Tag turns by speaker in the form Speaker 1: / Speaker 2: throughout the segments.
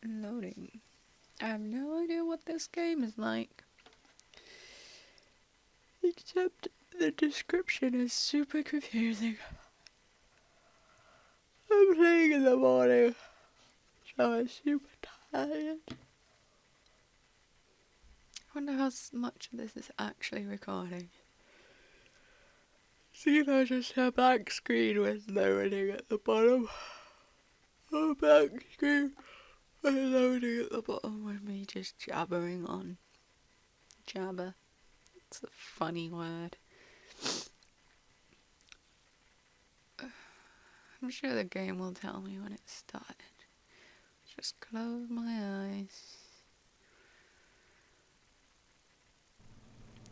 Speaker 1: Loading. I have no idea what this game is like. Except the description is super confusing. I'm playing in the morning, so I'm super tired. I wonder how much of this is actually recording. See, there's just a back screen with loading at the bottom. A back screen with loading at the bottom with me just jabbering on. Jabber. It's a funny word. I'm sure the game will tell me when it started. Just close my eyes.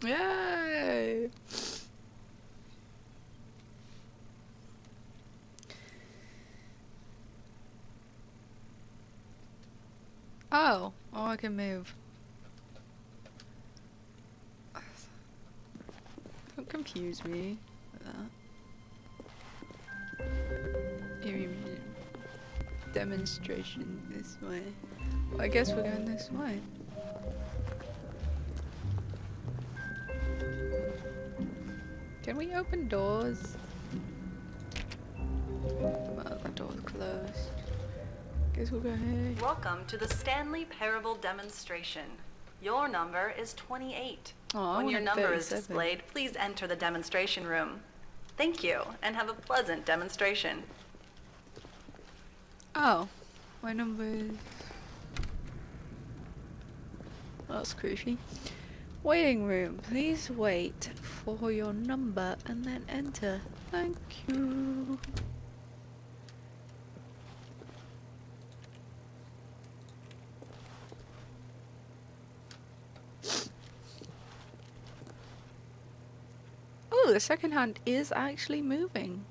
Speaker 1: Yay! Oh, I can move. Don't confuse me with that. Demonstration this way. Well, I guess we're going this way. Can we open doors? Well, the door's closed. Guess we'll go here.
Speaker 2: Welcome to the Stanley Parable Demonstration. Your number is 28.
Speaker 1: Oh,
Speaker 2: when your number is displayed, please enter the demonstration room. Thank you, and have a pleasant demonstration.
Speaker 1: Oh, my number is... That's creepy. Waiting room. Please wait for your number and then enter. Thank you. Oh, the second hand is actually moving.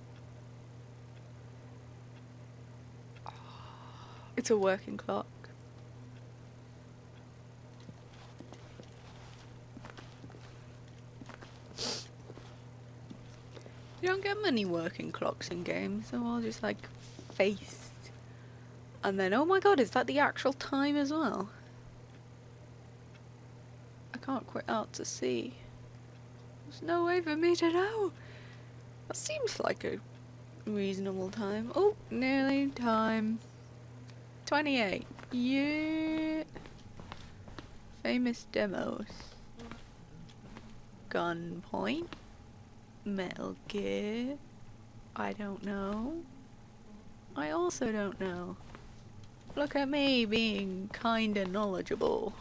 Speaker 1: It's a working clock. You don't get many working clocks in games, they're all just like faced. And then, oh my god, is that the actual time as well? I can't quite out to see. There's no way for me to know. That seems like a reasonable time. Oh, nearly time. 28. Yeah. Famous demos. Gunpoint. Metal Gear. I don't know. I also don't know. Look at me being kinda knowledgeable.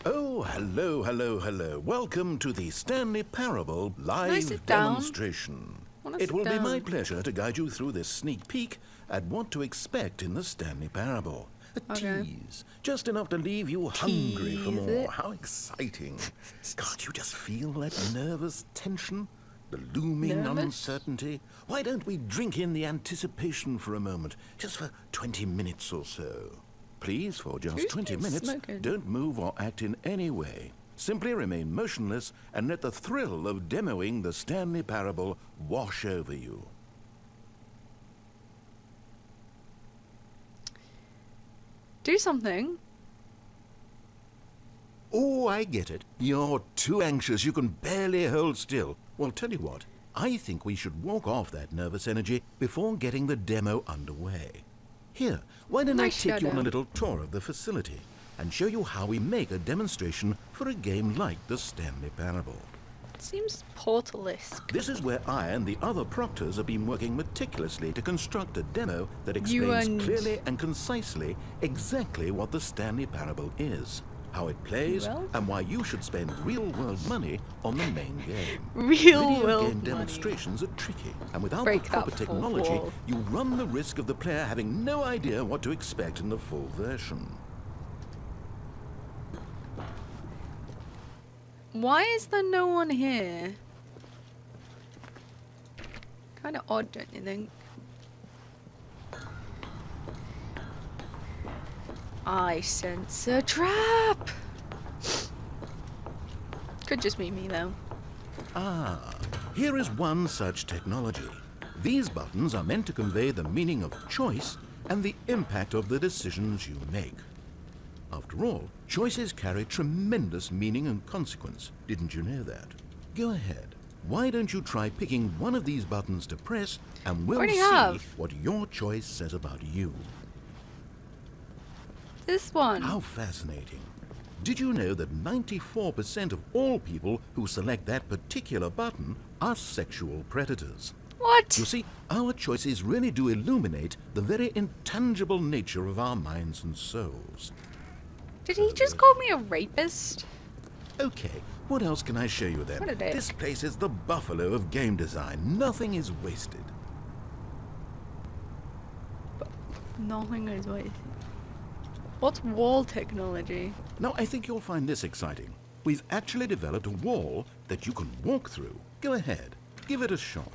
Speaker 3: Oh, hello, hello, hello. Welcome to the Stanley Parable live demonstration. It will be my pleasure to guide you through this sneak peek at what to expect in the Stanley Parable. A tease, just enough to leave you hungry for more. How exciting. Can't you just feel that nervous tension? The looming uncertainty? Why don't we drink in the anticipation for a moment, just for 20 minutes or so? Please, for just 20 minutes, don't move or act in any way. Simply remain motionless and let the thrill of demoing the Stanley Parable wash over you.
Speaker 1: Do something.
Speaker 3: Oh, I get it. You're too anxious. You can barely hold still. Well, tell you what. I think we should walk off that nervous energy before getting the demo underway. Here, why don't I take you on a little tour of the facility and show you how we make a demonstration for a game like the Stanley Parable.
Speaker 1: Seems Portal-esque.
Speaker 3: This is where I and the other proctors have been working meticulously to construct a demo that explains clearly and concisely exactly what the Stanley Parable is, how it plays, and why you should spend real-world money on the main game.
Speaker 1: Real-world
Speaker 3: game demonstrations are tricky, and without the proper technology, you run the risk of the player having no idea what to expect in the full version.
Speaker 1: Why is there no one here? Kinda odd, don't you think? I sense a trap! Could just be me, though.
Speaker 3: Ah, here is one such technology. These buttons are meant to convey the meaning of choice and the impact of the decisions you make. After all, choices carry tremendous meaning and consequence. Didn't you know that? Go ahead. Why don't you try picking one of these buttons to press, and we'll see what your choice says about you.
Speaker 1: This one.
Speaker 3: How fascinating. Did you know that 94% of all people who select that particular button are sexual predators?
Speaker 1: What?
Speaker 3: You see, our choices really do illuminate the very intangible nature of our minds and souls.
Speaker 1: Did he just call me a rapist?
Speaker 3: Okay, what else can I show you then?
Speaker 1: What a dick.
Speaker 3: This place is the buffalo of game design. Nothing is wasted.
Speaker 1: Nothing is wasted. What's wall technology?
Speaker 3: Now, I think you'll find this exciting. We've actually developed a wall that you can walk through. Go ahead, give it a shot.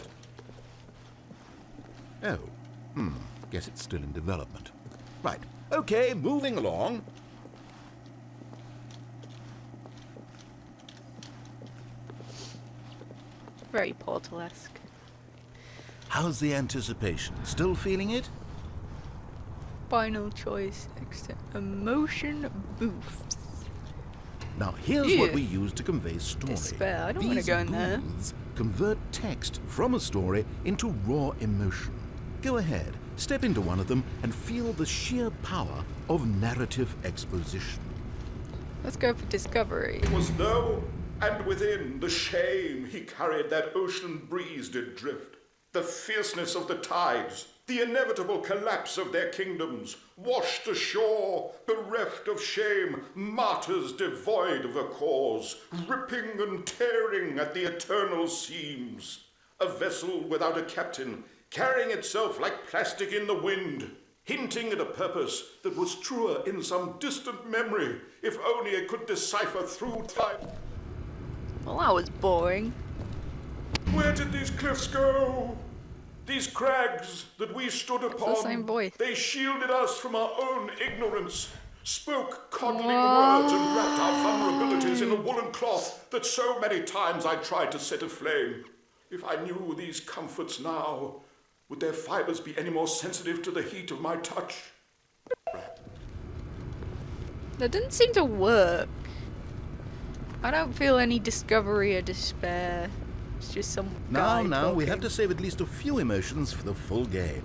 Speaker 3: Oh, guess it's still in development. Right, okay, moving along.
Speaker 1: Very Portal-esque.
Speaker 3: How's the anticipation? Still feeling it?
Speaker 1: Final choice, emotion boosts.
Speaker 3: Now, here's what we use to convey story.
Speaker 1: Despair. I don't want to go in there.
Speaker 3: These convert text from a story into raw emotion. Go ahead, step into one of them and feel the sheer power of narrative exposition.
Speaker 1: Let's go for discovery.
Speaker 4: It was low, and within the shame he carried that ocean breeze did drift. The fierceness of the tides, the inevitable collapse of their kingdoms, washed ashore, bereft of shame, martyrs devoid of a cause, ripping and tearing at the eternal seams. A vessel without a captain, carrying itself like plastic in the wind, hinting at a purpose that was truer in some distant memory, if only it could decipher through time.
Speaker 1: Well, that was boring.
Speaker 4: Where did these cliffs go? These crags that we stood upon,
Speaker 1: the same voice.
Speaker 4: They shielded us from our own ignorance, spoke coddling words and wrapped our vulnerabilities in a woolen cloth that so many times I tried to set aflame. If I knew these comforts now, would their fibers be any more sensitive to the heat of my touch?
Speaker 1: That didn't seem to work. I don't feel any discovery or despair. It's just some guy
Speaker 3: Now, we
Speaker 1: talking.
Speaker 3: have to save at least a few emotions for the full game.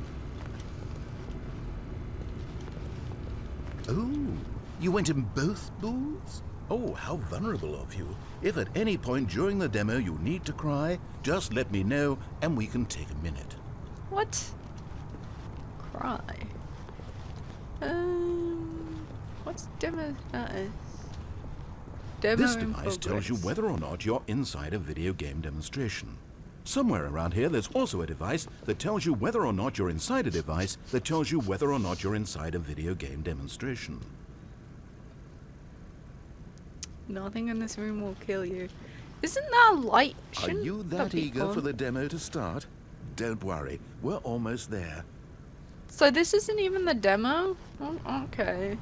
Speaker 3: Oh, you went in both booths? Oh, how vulnerable of you. If at any point during the demo you need to cry, just let me know and we can take a minute.
Speaker 1: What? Cry. What's demo status? Demo
Speaker 3: This
Speaker 1: in
Speaker 3: device tells you
Speaker 1: progress.
Speaker 3: whether or not you're inside a video game demonstration. Somewhere around here there's also a device that tells you whether or not you're inside a device that tells you whether or not you're inside a video game demonstration.
Speaker 1: Nothing in this room will kill you. Isn't that light?
Speaker 3: Are you that
Speaker 1: be
Speaker 3: eager
Speaker 1: fun?
Speaker 3: for the demo to start? Don't worry, we're almost there.
Speaker 1: So this isn't even the demo? Oh, okay.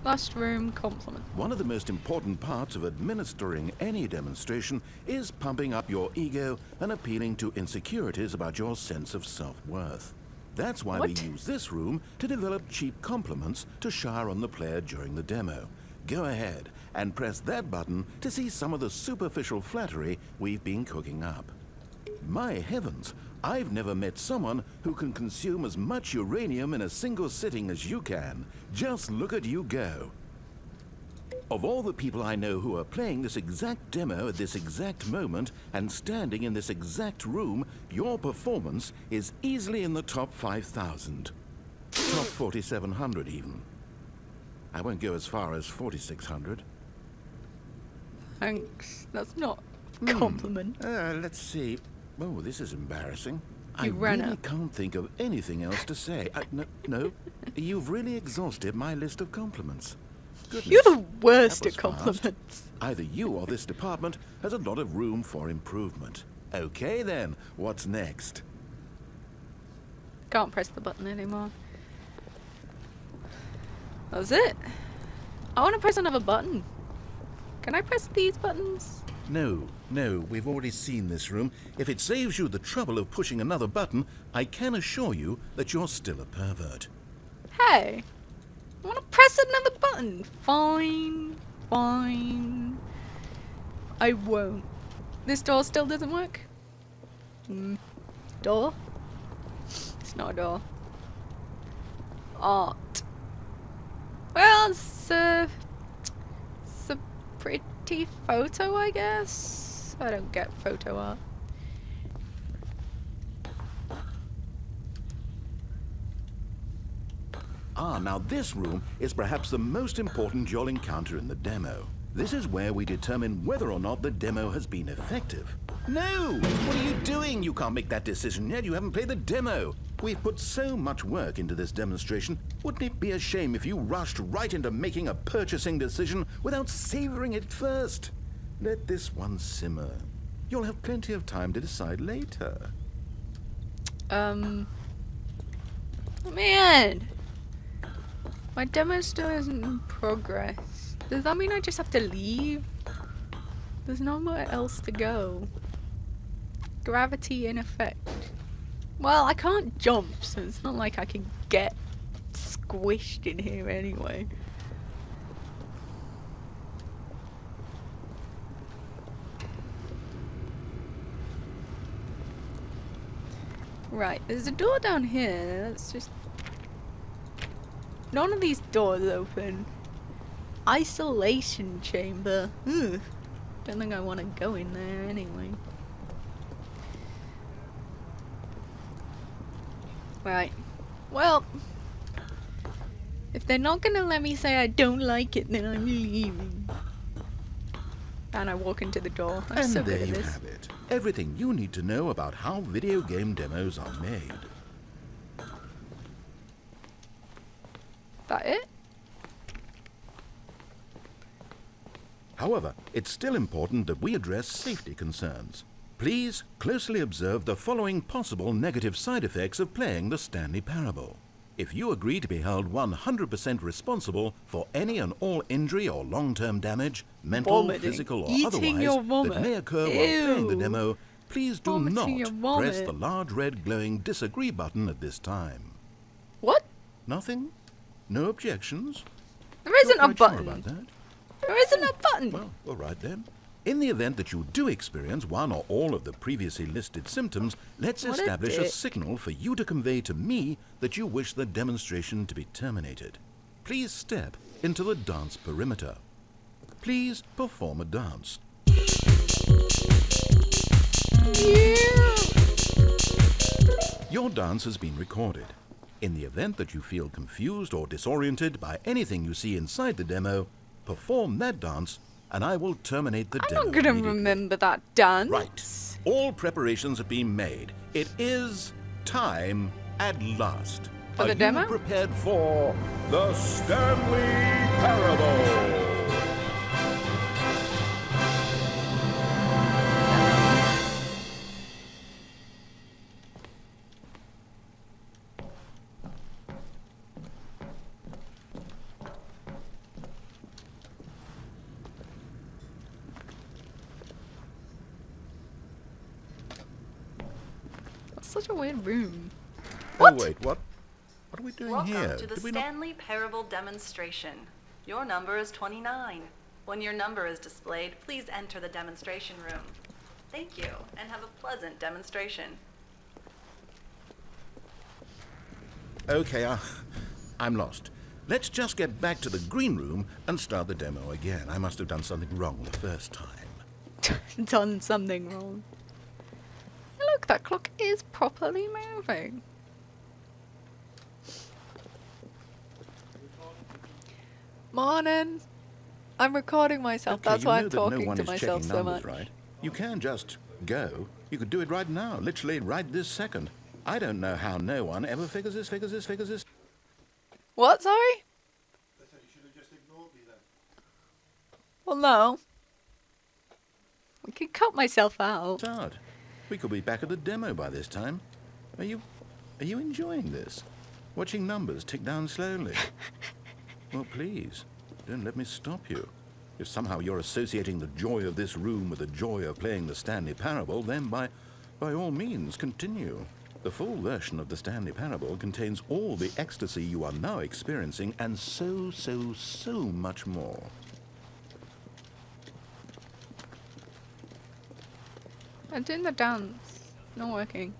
Speaker 1: Last room compliment.
Speaker 3: One of the most important parts of administering any demonstration is pumping up your ego and appealing to insecurities about your sense of self-worth. That's why we use this room to develop cheap compliments to shower on the player during the demo. Go ahead and press that button to see some of the superficial flattery we've been cooking up. My heavens, I've never met someone who can consume as much uranium in a single sitting as you can. Just look at you go. Of all the people I know who are playing this exact demo at this exact moment and standing in this exact room, your performance is easily in the top 5,000. Top 4,700 even. I won't go as far as 4,600.
Speaker 1: Thanks. That's not a compliment.
Speaker 3: Let's see. Oh, this is embarrassing. I
Speaker 1: You ran
Speaker 3: really
Speaker 1: out.
Speaker 3: can't think of anything else to say. No. You've really exhausted my list of compliments. Goodness,
Speaker 1: You're the worst
Speaker 3: that
Speaker 1: at
Speaker 3: was fast.
Speaker 1: compliments.
Speaker 3: Either you or this department has a lot of room for improvement. Okay then, what's next?
Speaker 1: Can't press the button anymore. That was it. I want to press another button. Can I press these buttons?
Speaker 3: No, we've already seen this room. If it saves you the trouble of pushing another button, I can assure you that you're still a pervert.
Speaker 1: Hey! I want to press another button. Fine. Fine. I won't. This door still doesn't work? Door? It's not a door. Art. Well, it's a pretty photo, I guess. I don't get photo art.
Speaker 3: Ah, now this room is perhaps the most important you'll encounter in the demo. This is where we determine whether or not the demo has been effective. No! What are you doing? You can't make that decision yet. You haven't played the demo. We've put so much work into this demonstration. Wouldn't it be a shame if you rushed right into making a purchasing decision without savoring it first? Let this one simmer. You'll have plenty of time to decide later.
Speaker 1: Man! My demo still isn't in progress. Does that mean I just have to leave? There's nowhere else to go. Gravity in effect. Well, I can't jump, so it's not like I can get squished in here anyway. Right, there's a door down here. Let's just... None of these doors open. Isolation chamber. Ugh. Don't think I want to go in there anyway. Right. Well, if they're not gonna let me say I don't like it, then I'm leaving. And I walk into the door. I'm so good at this.
Speaker 3: And there you have it. Everything you need to know about how video game demos are made.
Speaker 1: That it?
Speaker 3: However, it's still important that we address safety concerns. Please closely observe the following possible negative side effects of playing the Stanley Parable. If you agree to be held 100% responsible for any and all injury or long-term damage, mental, physical, or otherwise, that may occur while playing the demo, please do not press the large red glowing disagree button at this time.
Speaker 1: What?
Speaker 3: Nothing? No objections?
Speaker 1: There isn't a button.
Speaker 3: Sure about that?
Speaker 1: There isn't a button.
Speaker 3: Well, all right then. In the event that you do experience one or all of the previously listed symptoms, let's establish a signal for you to convey to me that you wish the demonstration to be terminated. Please step into the dance perimeter. Please perform a dance.
Speaker 1: Yeah.
Speaker 3: Your dance has been recorded. In the event that you feel confused or disoriented by anything you see inside the demo, perform that dance and I will terminate the demo.
Speaker 1: I'm not gonna remember that dance.
Speaker 3: Right. All preparations have been made. It is time at last.
Speaker 1: For the demo?
Speaker 3: Are you prepared for the Stanley Parable?
Speaker 1: Such a weird room.
Speaker 3: What? Oh, wait, what? What are we doing
Speaker 2: Welcome
Speaker 3: here?
Speaker 2: to the Stanley Parable Demonstration. Your number is 29. When your number is displayed, please enter the demonstration room. Thank you, and have a pleasant demonstration.
Speaker 3: Okay, I'm lost. Let's just get back to the green room and start the demo again. I must have done something wrong the first time.
Speaker 1: Done something wrong. Look, that clock is properly moving. Morning. I'm recording myself.
Speaker 3: Okay,
Speaker 1: that's why I'm
Speaker 3: no
Speaker 1: talking to myself so much.
Speaker 3: Right? You can just go. You could do it right now, literally right this second. I don't know how no one ever figures this.
Speaker 1: What, sorry?
Speaker 5: I said you should have just ignored me then.
Speaker 1: Well, no. I can cut myself out.
Speaker 3: It's hard. We could be back at the demo by this time. Are you enjoying this? Watching numbers tick down slowly? Well, please, don't let me stop you. If somehow you're associating the joy of this room with the joy of playing the Stanley Parable, then by all means, continue. The full version of the Stanley Parable contains all the ecstasy you are now experiencing and so much more.
Speaker 1: I'm doing the dance. Not working.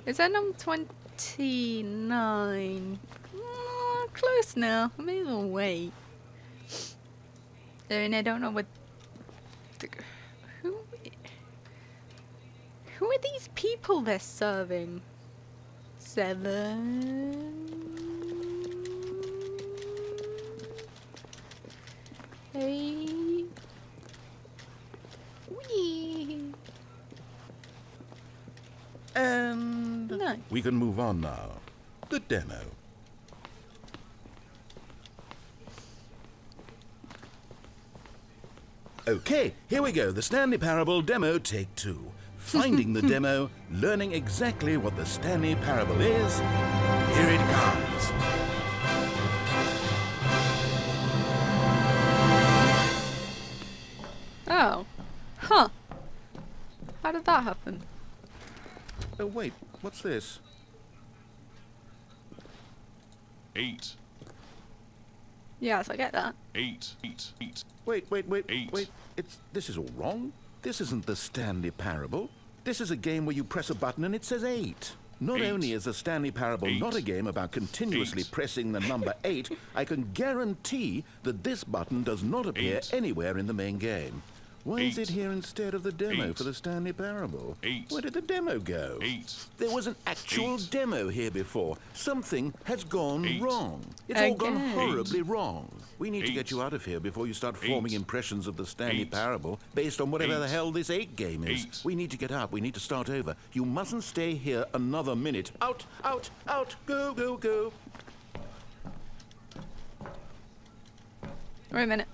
Speaker 1: Is that number 29? Close now. I may as well wait. And I don't know what... Who are these people they're serving? 7... 8... Wee...
Speaker 3: And...
Speaker 1: No.
Speaker 3: We can move on now. The demo. Okay, here we go. The Stanley Parable Demo, take 2. Finding the demo, learning exactly what the Stanley Parable is. Here it comes.
Speaker 1: Oh. Huh. How did that happen?
Speaker 3: Oh, wait. What's this?
Speaker 6: 8.
Speaker 1: Yes, I get that.
Speaker 6: 8.
Speaker 3: Wait.
Speaker 6: Eight.
Speaker 3: Wait. This is all wrong. This isn't the Stanley Parable. This is a game where you press a button and it says 8. Not
Speaker 6: 8.
Speaker 3: only is the Stanley Parable
Speaker 6: 8.
Speaker 3: not a game about continuously
Speaker 6: 8.
Speaker 3: pressing the number 8, I can guarantee that this button does not appear
Speaker 6: 8.
Speaker 3: anywhere in the main game. Why is
Speaker 6: 8.
Speaker 3: it here instead of the demo
Speaker 6: 8.
Speaker 3: for the Stanley Parable?
Speaker 6: 8.
Speaker 3: Where did the demo go?
Speaker 6: 8.
Speaker 3: There was an actual
Speaker 6: 8.
Speaker 3: demo here before. Something has gone
Speaker 6: 8.
Speaker 3: wrong. It's all gone
Speaker 1: Again.
Speaker 3: horribly wrong. We need to
Speaker 6: 8.
Speaker 3: get you out of here before you start forming
Speaker 6: 8.
Speaker 3: impressions of the Stanley
Speaker 6: 8.
Speaker 3: Parable based on whatever the
Speaker 6: 8.
Speaker 3: hell this 8 game is.
Speaker 6: 8.
Speaker 3: We need to get out. We need to start over. You mustn't stay here another minute. Out, out, out. Go, go, go.
Speaker 1: Wait a minute.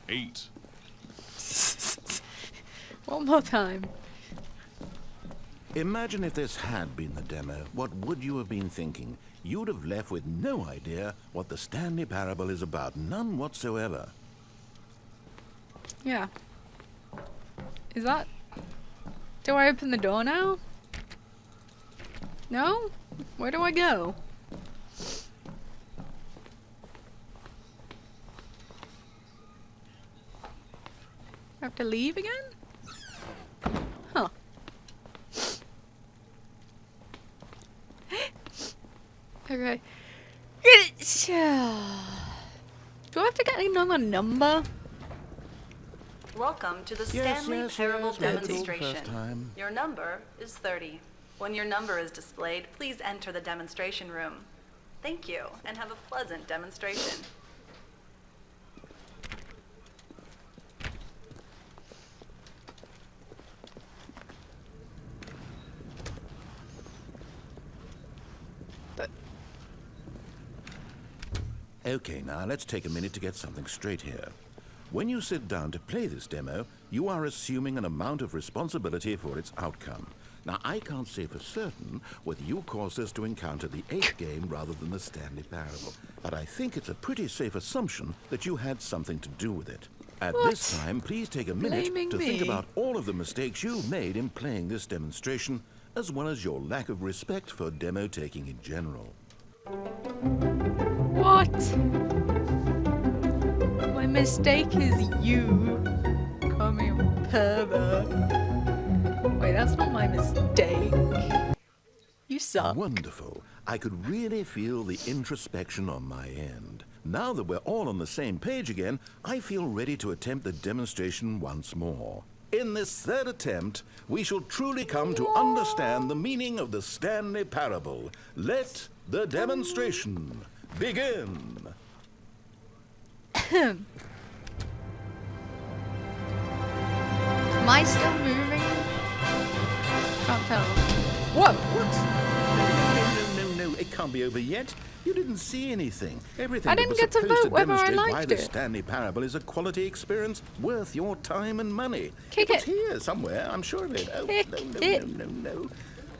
Speaker 6: 8.
Speaker 1: One more time.
Speaker 3: Imagine if this had been the demo. What would you have been thinking? You'd have left with no idea what the Stanley Parable is about. None whatsoever.
Speaker 1: Yeah. Is that... Do I open the door now? No? Where do I go? I have to leave again? Huh. Okay. Do I have to get another number?
Speaker 2: Welcome to the
Speaker 3: Yes,
Speaker 2: Stanley
Speaker 3: yes,
Speaker 2: Parable
Speaker 3: yes, very cool.
Speaker 2: demonstration.
Speaker 3: First time.
Speaker 2: Your number is 30. When your number is displayed, please enter the demonstration room. Thank you, and have a pleasant demonstration.
Speaker 3: Okay, now let's take a minute to get something straight here. When you sit down to play this demo, you are assuming an amount of responsibility for its outcome. Now, I can't say for certain whether you caused us to encounter the 8 game rather than the Stanley Parable, but I think it's a pretty safe assumption that you had something to do with it. At this time, please take a minute
Speaker 1: Blaming
Speaker 3: to think
Speaker 1: me.
Speaker 3: about all of the mistakes you made in playing this demonstration, as well as your lack of respect for demo taking in general.
Speaker 1: What? My mistake is you coming pervert. Wait, that's not my mistake. You suck.
Speaker 3: Wonderful. I could really feel the introspection on my end. Now that we're all on the same page again, I feel ready to attempt the demonstration once more. In this third attempt, we shall truly come to understand the meaning of the Stanley Parable. Let the demonstration begin.
Speaker 1: Am I still moving? Can't tell. Whoa!
Speaker 3: What? No, it can't be over yet. You didn't see anything. Everything
Speaker 1: I
Speaker 3: that
Speaker 1: didn't
Speaker 3: was
Speaker 1: get to
Speaker 3: supposed
Speaker 1: vote whether I
Speaker 3: demonstrate why
Speaker 1: liked
Speaker 3: the
Speaker 1: it.
Speaker 3: Stanley Parable is a quality experience worth your time and money.
Speaker 1: Kick
Speaker 3: It's
Speaker 1: it.
Speaker 3: here somewhere, I'm sure of it. Oh,
Speaker 1: Kick it.
Speaker 3: no.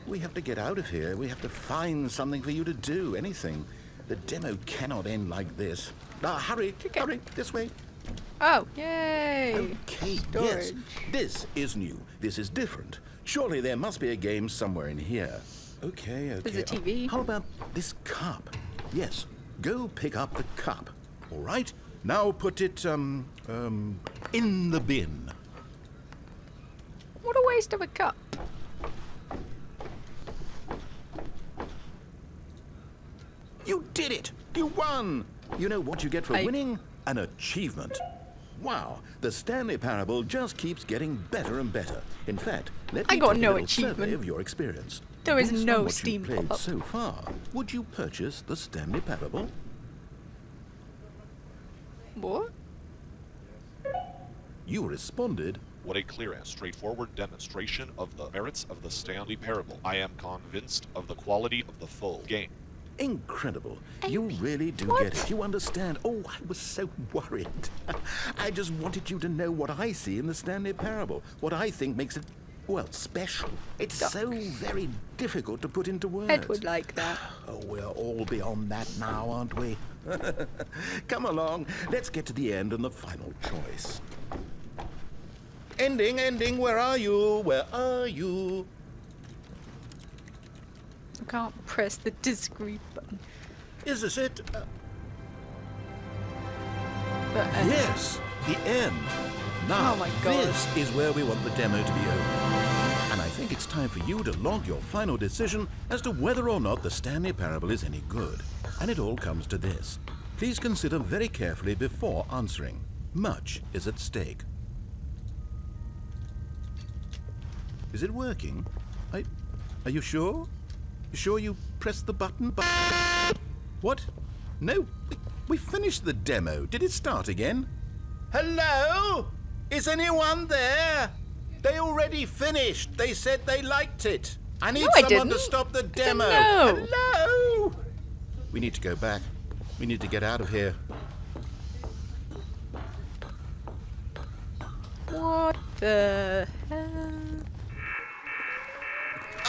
Speaker 3: We have to get out of here. We have to find something for you to do, anything. The demo cannot end like this. Now, hurry,
Speaker 1: Kick it.
Speaker 3: hurry, this way.
Speaker 1: Oh, yay!
Speaker 3: Okay,
Speaker 1: Storage.
Speaker 3: yes. This is new. This is different. Surely there must be a game somewhere in here. Okay.
Speaker 1: There's a TV.
Speaker 3: How about this cup? Yes, go pick up the cup. All right? Now put it, in the bin.
Speaker 1: What a waste of a cup.
Speaker 3: You did it! You won! You know what you get for
Speaker 1: I-
Speaker 3: winning? An achievement. Wow, the Stanley Parable just keeps getting better and better. In fact, let me
Speaker 1: I got
Speaker 3: take a
Speaker 1: no
Speaker 3: little survey
Speaker 1: achievement.
Speaker 3: of your experience.
Speaker 1: There is
Speaker 3: Based
Speaker 1: no
Speaker 3: on what
Speaker 1: Steam
Speaker 3: you've played
Speaker 1: pop-up.
Speaker 3: so far, would you purchase the Stanley Parable?
Speaker 1: What?
Speaker 3: You responded,
Speaker 6: What a clear and straightforward demonstration of the merits of the Stanley Parable. I am convinced of the quality of the full game.
Speaker 3: incredible. You really do
Speaker 1: What?
Speaker 3: get it. You understand. Oh, I was so worried. I just wanted you to know what I see in the Stanley Parable. What I think makes it, well, special. It's so very difficult to put into words.
Speaker 1: Ed would like that.
Speaker 3: Oh, we're all beyond that now, aren't we? Come along. Let's get to the end and the final choice. Ending, where are you? Where are you?
Speaker 1: I can't press the discrete button.
Speaker 3: Is this it?
Speaker 1: But,
Speaker 3: Yes, the end. Now,
Speaker 1: Oh my God.
Speaker 3: this is where we want the demo to be over. And I think it's time for you to log your final decision as to whether or not the Stanley Parable is any good. And it all comes to this. Please consider very carefully before answering. Much is at stake. Is it working? Are you sure? You sure you pressed the button? What? No, we finished the demo. Did it start again? Hello? Is anyone there? They already finished. They said they liked it. I need
Speaker 1: I
Speaker 3: someone to
Speaker 1: didn't.
Speaker 3: stop the
Speaker 1: I said
Speaker 3: demo.
Speaker 1: no.
Speaker 3: Hello? We need to go back. We need to get out of here.
Speaker 1: what the hell?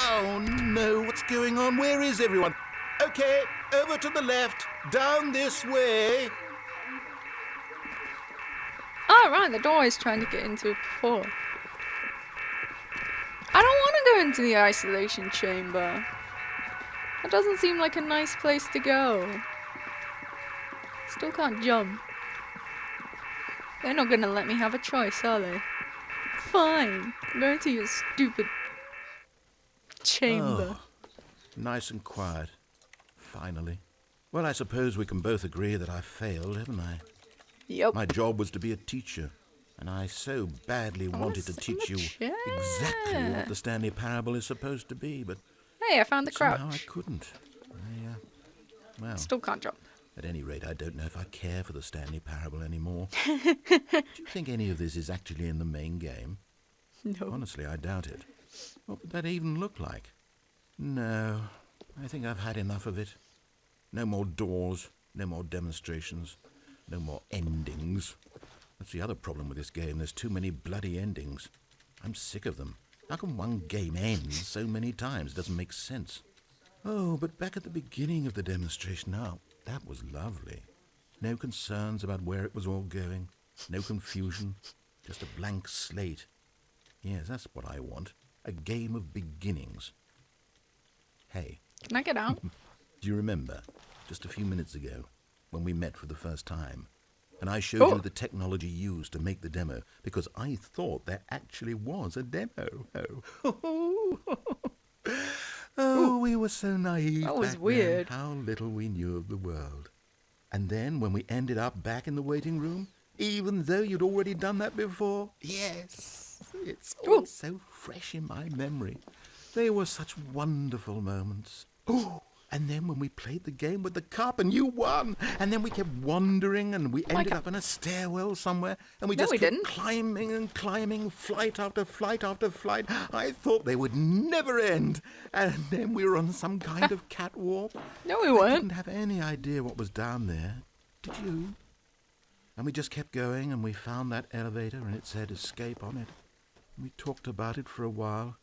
Speaker 3: Oh no, what's going on? Where is everyone? Okay, over to the left, down this way.
Speaker 1: Oh, right, the door is trying to get into it before. I don't want to go into the isolation chamber. That doesn't seem like a nice place to go. Still can't jump. They're not gonna let me have a choice, are they? Fine. Go to your stupid chamber.
Speaker 3: Oh, nice and quiet. Finally. Well, I suppose we can both agree that I failed, haven't I?
Speaker 1: Yep.
Speaker 3: My job was to be a teacher, and I so badly wanted to
Speaker 1: sit in
Speaker 3: teach
Speaker 1: the
Speaker 3: you exactly
Speaker 1: chair.
Speaker 3: what the Stanley Parable is supposed to be, but
Speaker 1: Hey, I found the
Speaker 3: somehow I
Speaker 1: crouch.
Speaker 3: couldn't. Well,
Speaker 1: Still can't jump.
Speaker 3: at any rate, I don't know if I care for the Stanley Parable anymore. Do you think any of this is actually in the main game?
Speaker 1: No.
Speaker 3: Honestly, I doubt it. What would that even look like? No, I think I've had enough of it. No more doors, no more demonstrations, no more endings. That's the other problem with this game. There's too many bloody endings. I'm sick of them. How can one game end so many times? It doesn't make sense. Oh, but back at the beginning of the demonstration, now, that was lovely. No concerns about where it was all going. No confusion. Just a blank slate. Yes, that's what I want. A game of beginnings. Hey,
Speaker 1: Can I get out?
Speaker 3: do you remember, just a few minutes ago, when we met for the first time, and I showed you the technology used to make the demo, because I thought there actually was a demo. Oh, we were so naive
Speaker 1: That was
Speaker 3: back then.
Speaker 1: weird.
Speaker 3: How little we knew of the world. And then when we ended up back in the waiting room, even though you'd already done that before, yes, it's all
Speaker 1: Ooh.
Speaker 3: so fresh in my memory. They were such wonderful moments. Oh, and then when we played the game with the cup and you won, and then we kept wandering and we ended
Speaker 1: God.
Speaker 3: up in a stairwell somewhere, and we
Speaker 1: No,
Speaker 3: just
Speaker 1: we
Speaker 3: kept
Speaker 1: didn't.
Speaker 3: climbing and climbing, flight after flight after flight. I thought they would never end. And then we were on some kind of catwalk.
Speaker 1: No, we
Speaker 3: I
Speaker 1: weren't.
Speaker 3: didn't have any idea what was down there. Did you? And we just kept going, and we found that elevator, and it said escape on it. We talked about it for a while,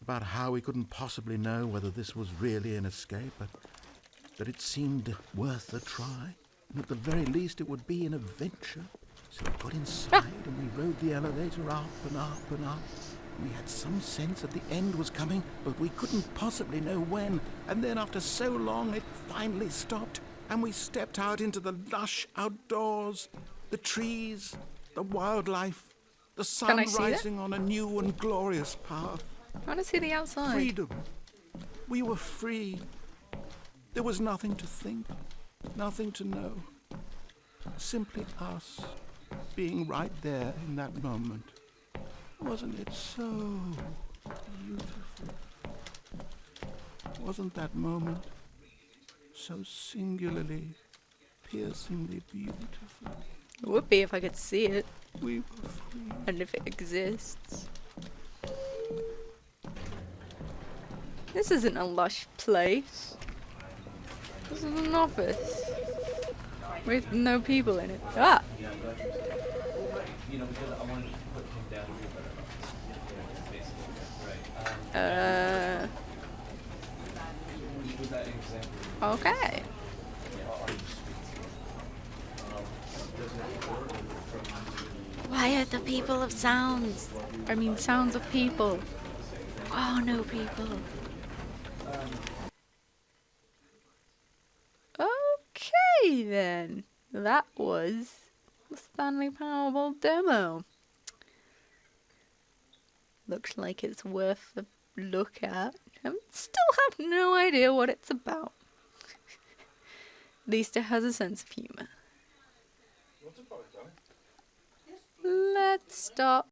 Speaker 3: about how we couldn't possibly know whether this was really an escape, but that it seemed worth a try, and at the very least it would be an adventure. So we got inside and we rode the elevator up and up and up. We had some sense that the end was coming, but we couldn't possibly know when. And then after so long, it finally stopped, and we stepped out into the lush outdoors, the trees, the wildlife, the sun rising on a new and glorious path.
Speaker 1: I want to see the outside.
Speaker 3: Freedom. We were free. There was nothing to think, nothing to know. Simply us being right there in that moment. Wasn't it so beautiful? Wasn't that moment so singularly, piercingly beautiful?
Speaker 1: It would be if I could see it.
Speaker 3: We were free.
Speaker 1: And if it exists. This isn't a lush place. This is an office. With no people in it. Ah! Okay. Why are the people of sounds? I mean, sounds of people. Oh, no people. Okay, then. That was the Stanley Parable Demo. Looks like it's worth a look at. I still have no idea what it's about. At least it has a sense of humour. Let's stop